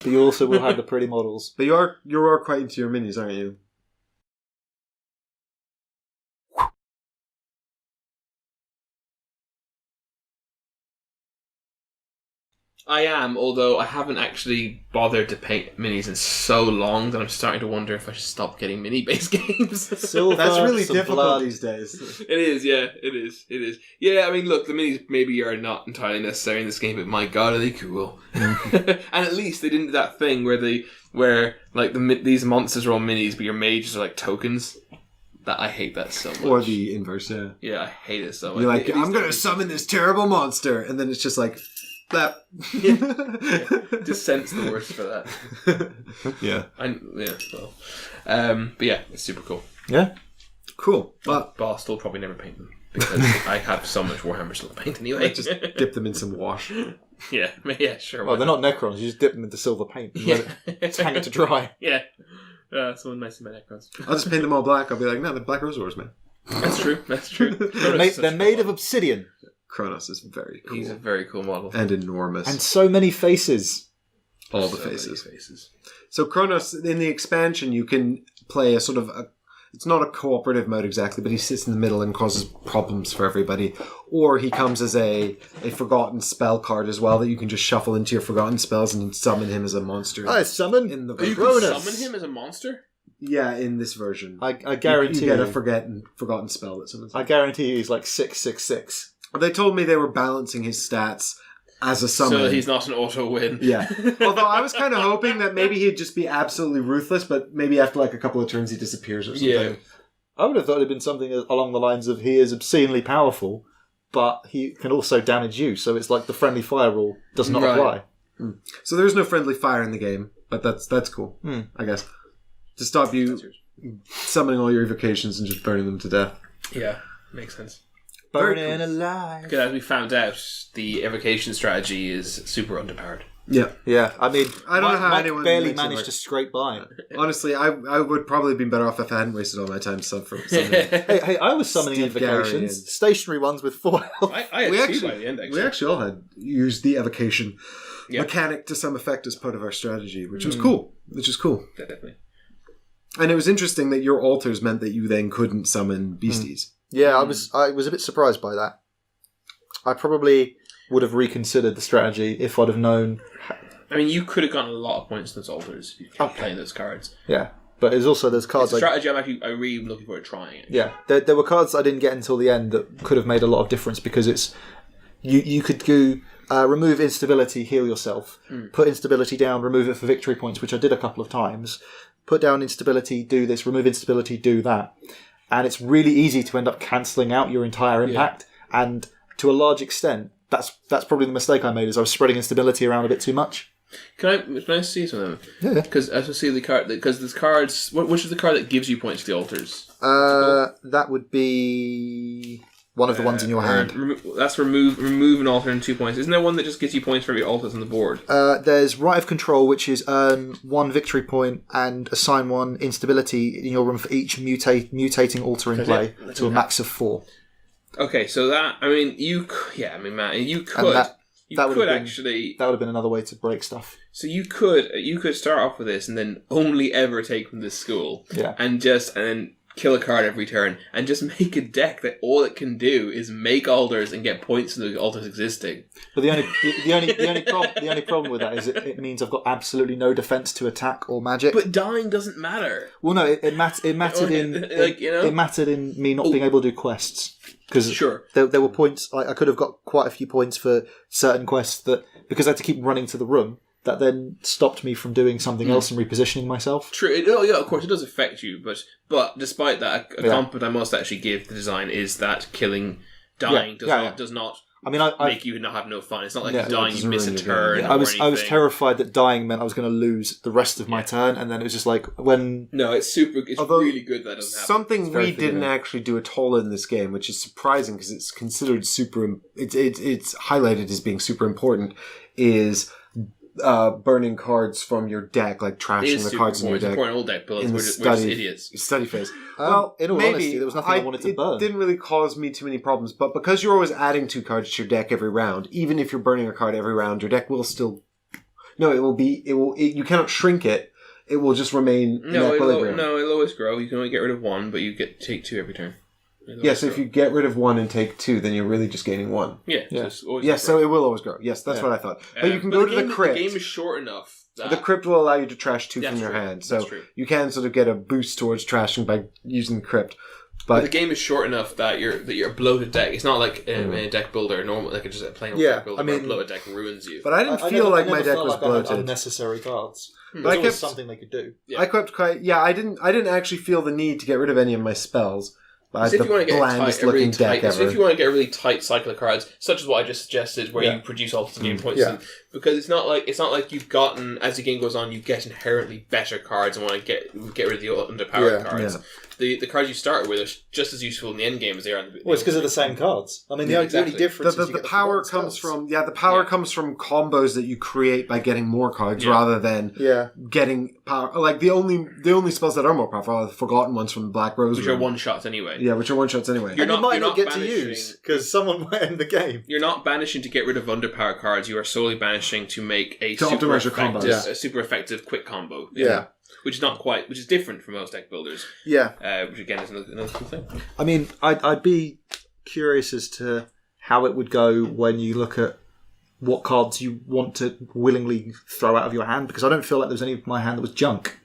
but you also will have the pretty models. But you are quite into your minis, aren't you? I am, although I haven't actually bothered to paint minis in so long that I'm starting to wonder if I should stop getting mini-based games. Silver, That's really some difficult blood. these days. It is, yeah, it is. Yeah, I mean, look, the minis maybe are not entirely necessary in this game, but my god, are they cool. And at least they didn't do that thing where these monsters are all minis, but your mages are like tokens. That I hate that so much. Or the inverse, yeah. Yeah, I hate it so much. You're like, I'm going to summon this terrible monster, and then it's just like... That. Dissent's the worst for that. Yeah. But yeah, it's super cool. Yeah. Cool. But I'll still probably never paint them because I have so much Warhammer still to paint anyway. just dip them in some wash. Yeah, sure. Well, they're not Necrons. You just dip them into silver paint and let it hang it to dry. Yeah. So nice about Necrons. I'll just paint them all black. I'll be like, no, they're Black Rose Wars, man. That's true. They're made of obsidian. Kronos is very cool. He's a very cool model. And enormous. And so many faces. All the faces. So Kronos, in the expansion, you can play a sort of... it's not a cooperative mode exactly, but he sits in the middle and causes problems for everybody. Or he comes as a forgotten spell card as well that you can just shuffle into your forgotten spells and summon him as a monster. I summon in the you Kronos. can summon him as a monster? Yeah, in this version. I guarantee you get a forgotten spell that summons him. I guarantee he's like 666. They told me they were balancing his stats as a summon. So he's not an auto win. Yeah. Although I was kind of hoping that maybe he'd just be absolutely ruthless, but maybe after like a couple of turns he disappears or something. Yeah. I would have thought it'd been something along the lines of he is obscenely powerful, but he can also damage you. So it's like the friendly fire rule does not apply. So there's no friendly fire in the game, but that's cool, I guess. To stop you summoning all your evocations and just burning them to death. Yeah, makes sense. Burning alive. Because as we found out, the evocation strategy is super underpowered. Yeah. Yeah, I mean, I don't know how Mike anyone barely makes it managed work. to scrape by. Honestly, I would probably have been better off if I hadn't wasted all my time suffering. Hey, I was summoning Steve Gary invocations, and- stationary ones with 4 health. I had We two actually- by the end, actually. We actually all had used the evocation Yeah. mechanic to some effect as part of our strategy, which was cool. Definitely. And it was interesting that your altars meant that you then couldn't summon beasties. Yeah, I was a bit surprised by that. I probably would have reconsidered the strategy if I'd have known. I mean, you could have gotten a lot of points in those altars if you're playing those cards. Yeah, but there's also those cards. It's a strategy I'm really looking forward to trying it. Yeah, there were cards I didn't get until the end that could have made a lot of difference because it's you could do remove instability, heal yourself, put instability down, remove it for victory points, which I did a couple of times. Put down instability, do this, remove instability, do that. And it's really easy to end up cancelling out your entire impact. Yeah. And to a large extent, that's probably the mistake I made, is I was spreading instability around a bit too much. Can I see some of them? Yeah. Because as we see the card, because there's cards. Which is the card that gives you points to the altars? That would be one of the ones in your hand. That's remove an altar in 2 points. Isn't there one that just gives you points for every altars on the board? There's Right of Control, which is earn 1 victory point and assign 1 instability in your room for each mutating altar in play to a max of 4. Okay, so that Matt, you could. That would have been another way to break stuff. So you could start off with this and then only ever take from this school, and then kill a card every turn and just make a deck that all it can do is make altars and get points from the altars existing. But the only problem with that is it means I've got absolutely no defense to attack or magic. But dying doesn't matter. Well, no, it mattered in me not being able to do quests. Because there were points, I could have got quite a few points for certain quests that, because I had to keep running to the room, that then stopped me from doing something else and repositioning myself. True. Of course, it does affect you, but despite that, a compliment I must actually give the design is that dying does not make you not have no fun. It's not like dying, you miss a turn. I was terrified that dying meant I was going to lose the rest of my turn, and then it was just like when. No, it's really good that doesn't happen. Something we didn't actually do at all in this game, which is surprising because it's considered it's highlighted as being super important, is burning cards from your deck, like trashing the cards in your deck. It's important old deck builds. We're just idiots. Study phase. Well, in all honesty, there was nothing I wanted to burn. It didn't really cause me too many problems, but because you're always adding 2 cards to your deck every round, even if you're burning a card every round, your deck will still No, it will be. You cannot shrink it. It will just remain in equilibrium. It'll always grow. You can only get rid of one, but you take 2 every turn. Yeah, so if you get rid of 1 and take 2, then you're really just gaining 1. Yeah. So it will always grow. Yes, that's what I thought. But you can go to the crypt. The game is short enough. The crypt will allow you to trash 2 from your hand. So you can sort of get a boost towards trashing by using the crypt. But the game is short enough that your bloated deck. It's not like a deck builder, normal like just a plain deck builder. Where a bloated deck ruins you. But I didn't feel like my deck was bloated. Unnecessary cards. But I kept something they could do. Yeah. I kept quite. Yeah, I didn't actually feel the need to get rid of any of my spells. If you want to get a really tight, if you want to get a really tight cycle of cards, such as what I just suggested, where you produce alters and gain points, because it's not like you've gotten as the game goes on, you get inherently better cards and want to get rid of the underpowered cards. The cards you start with are just as useful in the end game as they are in the it's because of the same cards. I mean, the only difference is the power comes from comes from combos that you create by getting more cards rather than getting power. Like the only spells that are more powerful are the forgotten ones from the Black Rose, which are one shots anyway. Yeah, which are one shots anyway. You might not get to use because someone might end the game. You're not banishing to get rid of underpowered cards. You are solely banishing to make a super effective quick combo. Yeah. Which is different from most deck builders. Yeah. Which again is another cool thing. I mean, I'd be curious as to how it would go when you look at what cards you want to willingly throw out of your hand, because I don't feel like there was any of my hand that was junk.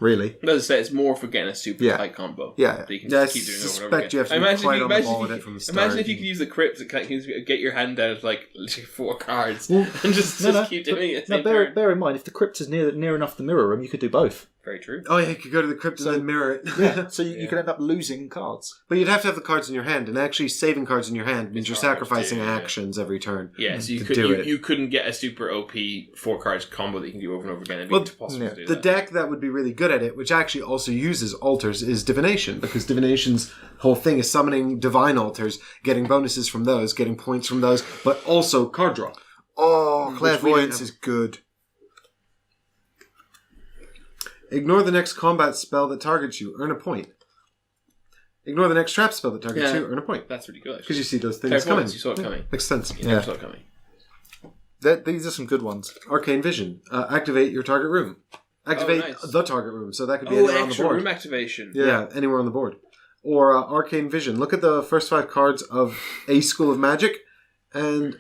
Really. As I say, it's more for getting a super tight combo. Yeah. That you can just keep doing over and over again. You have to be quite on the ball with it from the start. Imagine if you could use the crypt to get your hand out of like literally 4 cards and just keep doing it. Bear in mind, if the crypt is near enough the mirror room, you could do both. Very true. Oh yeah, you could go to the crypt and then mirror it. Yeah. So you could end up losing cards. But you'd have to have the cards in your hand, and actually saving cards in your hand means you're sacrificing actions every turn. Yeah, so you couldn't get a super OP 4 cards combo that you can do over and over again. It'd be impossible to do the deck that would be really good at it, which actually also uses altars, is divination, because divination's whole thing is summoning divine altars, getting bonuses from those, getting points from those, but also card draw. Oh, clairvoyance is good. Ignore the next combat spell that targets you. Earn a point. Ignore the next trap spell that targets you. Earn a point. That's really good, because you see those things coming. You saw it coming. Makes sense. You never saw it coming. These are some good ones. Arcane Vision. Activate your target room. Activate the target room. So that could be anywhere on the board. Room activation. Yeah, anywhere on the board. Or Arcane Vision. Look at the first 5 cards of a School of Magic and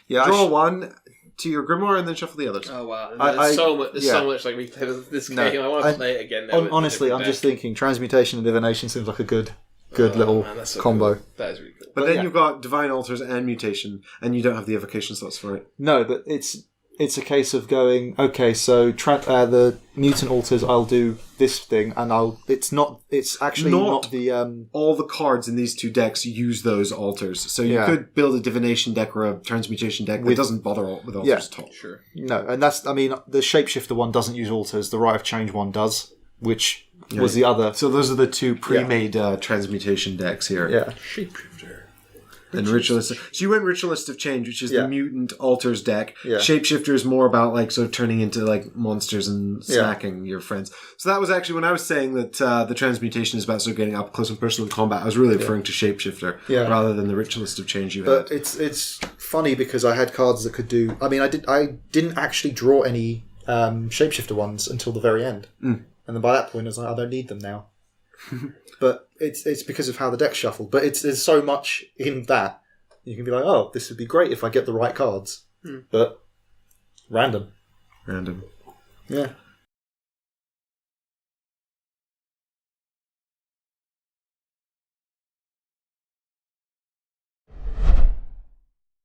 draw one to your grimoire and then shuffle the others. Oh wow! There's so much like replay of this game. I want to play it again. Honestly, I'm just thinking transmutation and divination seems like a good little combo. Cool. That is really cool. But then you've got divine altars and mutation, and you don't have the evocation slots for it. No, but it's a case of going, okay, so the mutant altars, I'll do this thing, and it's actually not the all the cards in these 2 decks use those altars. So you could build a divination deck or a transmutation deck that doesn't bother with altars at all. Sure. No, and the shapeshifter one doesn't use altars, the Rite of Change one does, which was the other. So those are the 2 pre-made transmutation decks here. Yeah. Shapeshifter. And Ritualist. So you went Ritualist of Change, which is the mutant altars deck. Yeah. Shapeshifter is more about like sort of turning into like monsters and smacking your friends. So that was actually when I was saying that the transmutation is about sort of getting up close and personal combat. I was really referring to Shapeshifter rather than the Ritualist of Change you had. But it's funny because I had cards that could do. I mean, I didn't actually draw any Shapeshifter ones until the very end, and then by that point I was like, I don't need them now. But it's because of how the deck's shuffled. But there's so much in that. You can be like, oh, this would be great if I get the right cards. But random. Random. Yeah.